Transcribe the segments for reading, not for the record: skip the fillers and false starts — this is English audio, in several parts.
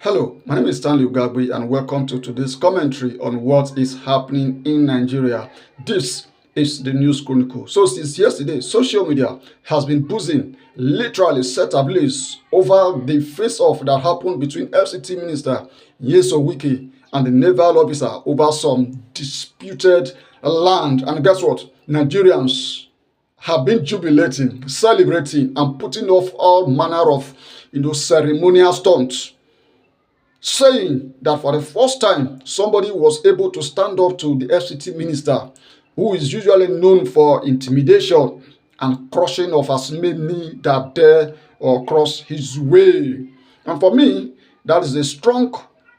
Hello, my name is Stanley Ugagbe and welcome to today's commentary on what is happening in Nigeria. This is the News Chronicle. So since yesterday, social media has been buzzing, literally set ablaze over the face-off that happened between FCT Minister Nyeso Wike and the Naval officer over some disputed land. And guess what? Nigerians have been jubilating, celebrating, and putting off all manner of ceremonial stunts, saying that for the first time, somebody was able to stand up to the FCT minister, who is usually known for intimidation and crushing of as many that dare or cross his way. And for me, that is a strong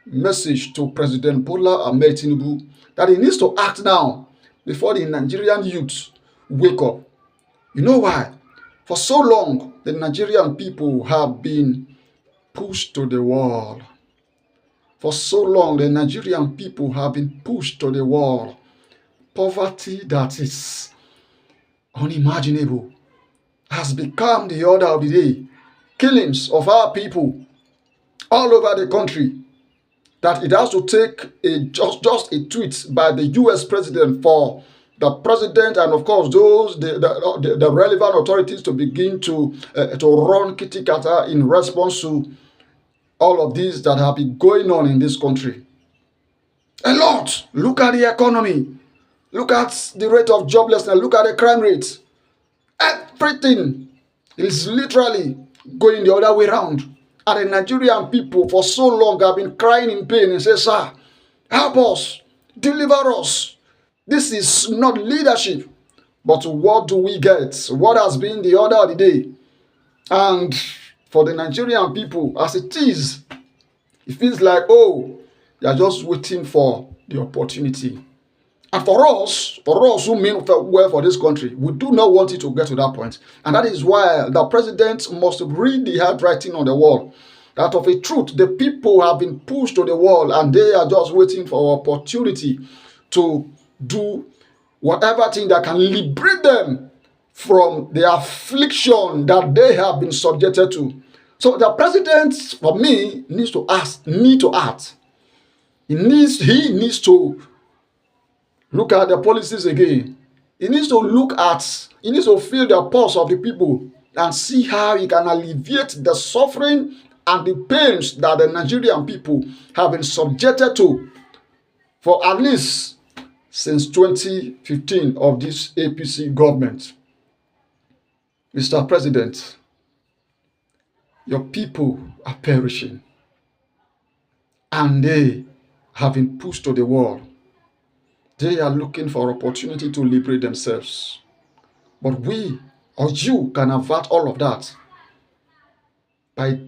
message to President Bola Ahmed Tinubu that he needs to act now before the Nigerian youth wake up. You know why? For so long, the Nigerian people have been pushed to the wall. For so long, the Nigerian people have been pushed to the wall. Poverty that is unimaginable has become the order of the day. Killings of our people all over the country, that it has to take just a tweet by the US president for the president and of course the relevant authorities to begin to run kitty kata in response to all of these that have been going on in this country. A lot. Look at the economy. Look at the rate of joblessness. Look at the crime rate. Everything is literally going the other way around. And the Nigerian people for so long have been crying in pain and say, "Sir, help us. Deliver us. This is not leadership." But what do we get? What has been the order of the day? And for the Nigerian people, as it is, it feels like, oh, they are just waiting for the opportunity. And for us who mean well for this country, we do not want it to get to that point. And that is why the president must read the handwriting on the wall. That of a truth, the people have been pushed to the wall and they are just waiting for opportunity to do whatever thing that can liberate them from the affliction that they have been subjected to. So the president, for me, needs to act. He needs to look at the policies again. He needs to feel the pulse of the people and see how he can alleviate the suffering and the pains that the Nigerian people have been subjected to for at least since 2015 of this APC government. Mr. President, your people are perishing and they have been pushed to the wall. They are looking for opportunity to liberate themselves. But we or you can avert all of that by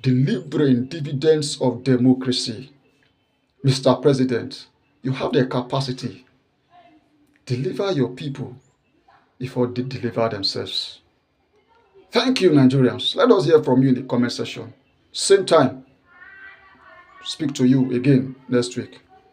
delivering dividends of democracy. Mr. President, you have the capacity. Deliver your people before they deliver themselves. Thank you, Nigerians. Let us hear from you in the comment section. Same time. Speak to you again next week.